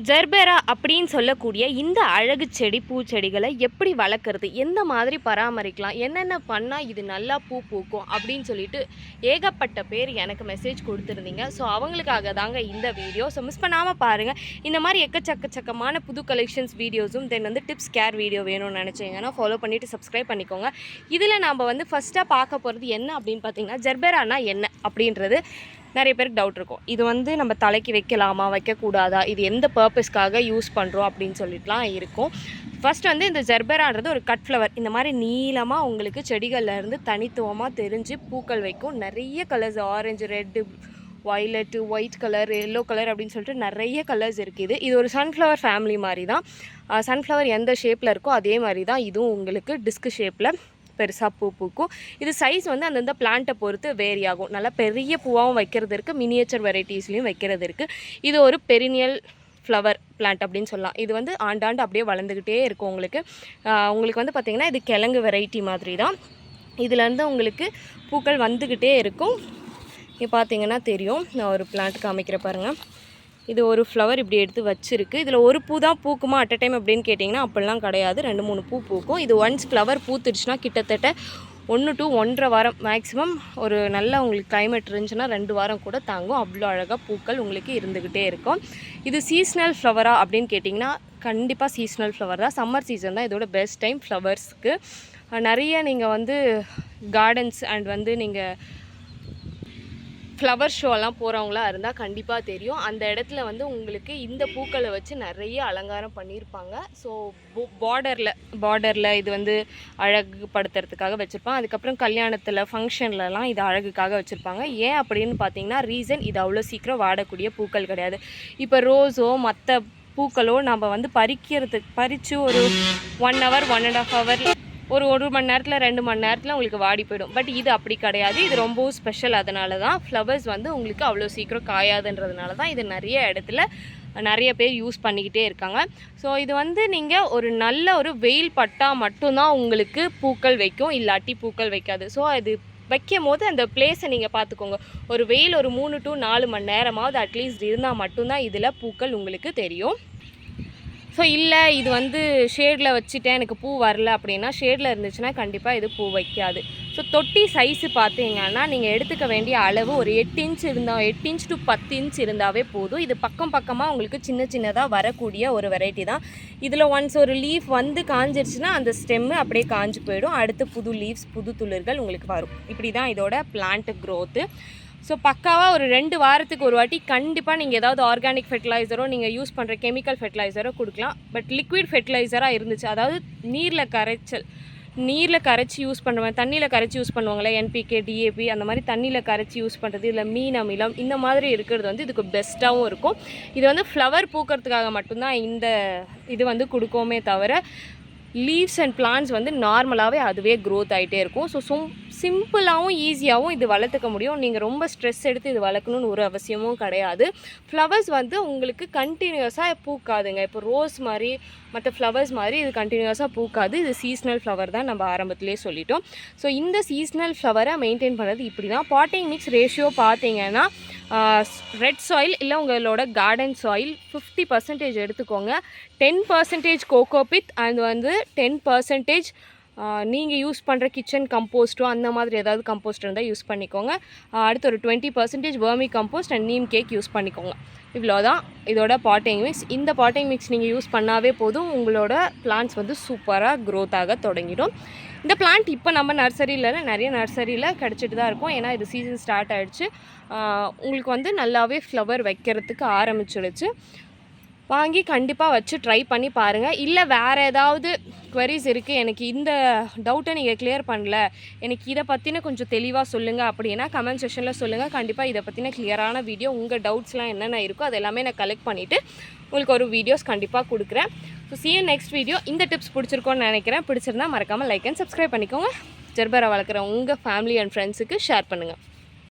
ஜெர்பெரா அப்படின்னு சொல்லக்கூடிய இந்த அழகு செடி பூச்செடிகளை எப்படி வளர்க்குறது, எந்த மாதிரி பராமரிக்கலாம், என்னென்ன பண்ணால் இது நல்லா பூ பூக்கும் அப்படின்னு சொல்லிட்டு ஏகப்பட்ட பேர் எனக்கு மெசேஜ் கொடுத்துருந்தீங்க. ஸோ அவங்களுக்காக தாங்க இந்த வீடியோ. ஸோ மிஸ் பண்ணாமல் பாருங்கள். இந்த மாதிரி எக்கச்சக்கமான புது கலெக்ஷன்ஸ் வீடியோஸும் தென் வந்து டிப்ஸ் கேர் வீடியோ வேணும்னு நினச்சிங்கன்னா ஃபாலோ பண்ணிவிட்டு சப்ஸ்கிரைப் பண்ணிக்கோங்க. இதில் நாம் வந்து ஃபஸ்ட்டாக பார்க்க போகிறது என்ன அப்படின்னு பார்த்தீங்கன்னா, ஜெர்பெரானா என்ன அப்படின்றது நிறைய பேருக்கு டவுட் இருக்கும். இது வந்து நம்ம தலைக்கு வைக்கலாமா, வைக்கக்கூடாதா, இது எந்த பர்பஸ்க்காக யூஸ் பண்ணுறோம் அப்படின்னு சொல்லிட்டுலாம் இருக்கும். ஃபஸ்ட் வந்து இந்த ஜெர்பெரான்றது ஒரு கட் ஃப்ளவர். இந்த மாதிரி நீளமாக உங்களுக்கு செடிகள்லேருந்து தனித்துவமாக தெரிஞ்சு பூக்கள் வைக்கும். நிறைய colours, orange, red, violet, white colour, yellow colour அப்படின்னு சொல்லிட்டு நிறைய கலர்ஸ் இருக்குது. இது ஒரு சன்ஃப்ளவர் ஃபேமிலி மாதிரி தான். சன்ஃப்ளவர் எந்த ஷேப்பில் இருக்கோ அதே மாதிரி தான் இதுவும் உங்களுக்கு டிஸ்க் ஷேப்பில் பெருசாக பூ பூக்கும். இது சைஸ் வந்து அந்தந்த பிளான்ட்டை பொறுத்து வேரி ஆகும். நல்லா பெரிய பூவாகவும் வைக்கிறது இருக்குது, மினியேச்சர் வெரைட்டிஸ்லையும் வைக்கிறது இருக்குது. இது ஒரு பெரினியல் ஃப்ளவர் பிளான்ட் அப்படின்னு சொல்லலாம். இது வந்து ஆண்டாண்டு அப்படியே வளர்ந்துக்கிட்டே இருக்கும். உங்களுக்கு வந்து பார்த்திங்கன்னா இது கிழங்கு வெரைட்டி மாதிரி தான். இதுலேருந்து உங்களுக்கு பூக்கள் வந்துக்கிட்டே இருக்கும். இங்கே பார்த்தீங்கன்னா தெரியும். நான் ஒரு பிளான்ட் காமிக்கிற பாருங்கள். இது ஒரு ஃப்ளவர் இப்படி எடுத்து வச்சுருக்கு. இதில் ஒரு பூ தான் பூக்குமா அட் அ டைம் அப்படின்னு கேட்டிங்கன்னா அப்படிலாம் கிடையாது. 2-3 பூ பூக்கும். இது ஒன்ஸ் ஃப்ளவர் பூத்துடுச்சுன்னா கிட்டத்தட்ட 1 to 1.5 வாரம் மேக்ஸிமம், ஒரு நல்ல உங்களுக்கு கிளைமேட் இருந்துச்சுன்னா 2 வாரம் கூட தாங்கும். அவ்வளோ அழகாக பூக்கள் உங்களுக்கு இருந்துக்கிட்டே இருக்கும். இது சீஸ்னல் ஃப்ளவரா அப்படின்னு கேட்டிங்கன்னா கண்டிப்பாக சீஸ்னல் ஃப்ளவர் தான். சம்மர் சீசன் தான் இதோட பெஸ்ட் டைம் ஃப்ளவர்ஸ்க்கு. நிறைய நீங்கள் வந்து கார்டன்ஸ் அண்ட் வந்து நீங்கள் ஃப்ளவர் ஷோலாம் போகிறவங்களா இருந்தால் கண்டிப்பாக தெரியும். அந்த இடத்துல வந்து உங்களுக்கு இந்த பூக்களை வச்சு நிறைய அலங்காரம் பண்ணியிருப்பாங்க. ஸோ பார்டரில் இது வந்து அழகுபடுத்துறதுக்காக வச்சுருப்பாங்க. அதுக்கப்புறம் கல்யாணத்தில் ஃபங்க்ஷன்லலாம் இது அழகுக்காக வச்சுருப்பாங்க. ஏன் அப்படின்னு பார்த்தீங்கன்னா ரீசன், இது அவ்வளோ சீக்கிரம் வாடக்கூடிய பூக்கள் கிடையாது. இப்போ ரோஸோ மற்ற பூக்களோ நம்ம வந்து பறித்து ஒரு 1 hour 1.5 hour ஒரு மணி நேரத்தில் 2 மணி நேரத்தில் உங்களுக்கு வாடி போயிடும். பட் இது அப்படி கிடையாது. இது ரொம்பவும் ஸ்பெஷல். அதனால தான் ஃப்ளவர்ஸ் வந்து உங்களுக்கு அவ்வளோ சீக்கிரம் காயாதுன்றதுனால தான் இது நிறைய இடத்துல நிறைய பேர் யூஸ் பண்ணிக்கிட்டே இருக்காங்க. ஸோ இது வந்து நீங்கள் ஒரு நல்ல ஒரு வெயில் பட்டால் மட்டும்தான் உங்களுக்கு பூக்கள் வைக்கும், இல்லாட்டி பூக்கள் வைக்காது. ஸோ அது வைக்கும் போது அந்த பிளேஸை நீங்கள் பார்த்துக்கோங்க. ஒரு வெயில் ஒரு 3 to 4 மணி நேரமாவது அட்லீஸ்ட் இருந்தால் மட்டும்தான் இதில் பூக்கள் உங்களுக்கு தெரியும். ஸோ இல்லை இது வந்து ஷேடில் வச்சுட்டேன் எனக்கு பூ வரல அப்படின்னா, ஷேடில் இருந்துச்சுன்னா கண்டிப்பாக இது பூ வைக்காது. ஸோ தொட்டி சைஸு பார்த்தீங்கன்னா நீங்கள் எடுத்துக்க வேண்டிய அளவு ஒரு 8 inch இருந்தால் 8 inch to 10 inch இருந்தாவே போதும். இது பக்கமாக உங்களுக்கு சின்னதாக வரக்கூடிய ஒரு வெரைட்டி தான். இதில் ஒன்ஸ் ஒரு லீஃப் வந்து காஞ்சிருச்சுன்னா அந்த ஸ்டெம்மு அப்படியே காஞ்சி போயிடும். அடுத்து புது லீவ்ஸ், புது துளிர்கள் உங்களுக்கு வரும். இப்படி தான் இதோட பிளான்ட் க்ரோத்து. ஸோ பக்காவாக ஒரு 2 வாரத்துக்கு ஒரு வாட்டி கண்டிப்பாக நீங்கள் ஏதாவது ஆர்கானிக் ஃபெர்டிலைசரோ நீங்கள் யூஸ் பண்ணுற கெமிக்கல் ஃபெர்டிலைசரோ கொடுக்கலாம். பட் லிக்விட் ஃபெர்டிலைசராக இருந்துச்சு, அதாவது நீரில் கரைச்சி யூஸ் பண்ணுவேன், தண்ணியில் கரைச்சி யூஸ் பண்ணுவாங்களே, NPK, DAP அந்த மாதிரி தண்ணியில் கரைச்சி யூஸ் பண்ணுறது, இல்லை மீன் அமிலம் இந்த மாதிரி இருக்கிறது வந்து இதுக்கு பெஸ்ட்டாகவும் இருக்கும். இது வந்து ஃப்ளவர் பூக்கிறதுக்காக மட்டும்தான் இந்த இது வந்து கொடுக்கோமே தவிர லீவ்ஸ் அண்ட் பிளான்ட்ஸ் வந்து நார்மலாகவே அதுவே க்ரோத் ஆகிட்டே இருக்கும். ஸோ சிம்பிளாகவும் ஈஸியாகவும் இது வளர்த்துக்க முடியும். நீங்கள் ரொம்ப ஸ்ட்ரெஸ் எடுத்து இது வளர்க்கணுன்னு ஒரு அவசியமும் கிடையாது. ஃப்ளவர்ஸ் வந்து உங்களுக்கு கண்டினியூஸாக பூக்காதுங்க. இப்போ ரோஸ் மாதிரி மற்ற ஃப்ளவர்ஸ் மாதிரி இது கண்டினியூஸாக பூக்காது. இது சீஸ்னல் ஃப்ளவர் தான், நம்ம ஆரம்பத்திலே சொல்லிட்டோம். ஸோ இந்த சீஸ்னல் ஃப்ளவரை மெயின்டைன் பண்ணுறது இப்படி தான். பாட்டிங் மிக்ஸ் ரேஷியோ பார்த்தீங்கன்னா ரெட் சாயில் இல்லை உங்களோட கார்டன் சாயில் 50% எடுத்துக்கோங்க. 10% கோகோபித் அண்ட் வந்து 10% நீங்கள் யூஸ் பண்ணுற கிச்சன் கம்போஸ்ட்டோ அந்த மாதிரி ஏதாவது கம்போஸ்ட் இருந்தால் யூஸ் பண்ணிக்கோங்க. அடுத்து ஒரு 20% vermi compost and neem cake use பண்ணிக்கோங்க. இவ்வளோதான் இதோட பாட்டிங் மிக்ஸ். இந்த பாட்டிங் மிக்ஸ் நீங்கள் யூஸ் பண்ணாவே போதும், உங்களோட பிளான்ட்ஸ் வந்து சூப்பராக க்ரோத் ஆக தொடங்கிடும். இந்த பிளான்ட் இப்போ நம்ம நர்சரியில் நிறைய நர்சரியில் கிடச்சிட்டு தான் இருக்கும். ஏன்னா இது சீசன் ஸ்டார்ட் ஆகிடுச்சு. உங்களுக்கு வந்து நல்லாவே ஃப்ளவர் வைக்கிறதுக்கு ஆரம்பிச்சிடுச்சு. வாங்கி கண்டிப்பாக வச்சு ட்ரை பண்ணி பாருங்கள். இல்லை வேறு ஏதாவது குவரிஸ் இருக்குது, எனக்கு இந்த டவுட்டை நீங்கள் கிளியர் பண்ணல, எனக்கு இதை பற்றின கொஞ்சம் தெளிவாக சொல்லுங்கள் அப்படின்னா கமெண்ட் செக்ஷனில் சொல்லுங்கள். கண்டிப்பாக இதை பற்றின கிளியரான வீடியோ, உங்கள் டவுட்ஸ்லாம் என்னென்ன இருக்கோ அது எல்லாமே நான் கலெக்ட் பண்ணிவிட்டு உங்களுக்கு ஒரு வீடியோஸ் கண்டிப்பாக கொடுக்குறேன். So see you next video. இந்த டிப்ஸ் பிடிச்சிருக்கோன்னு நினைக்கிறேன். பிடிச்சிருந்தா மறக்காமல் லைக் அண்ட் சப்ஸ்கிரைப் பண்ணிக்கோங்க. ஜெர்பெரா வளர்க்குற உங்கள் ஃபேமிலி அண்ட் ஃப்ரெண்ட்ஸுக்கு ஷேர் பண்ணுங்கள்.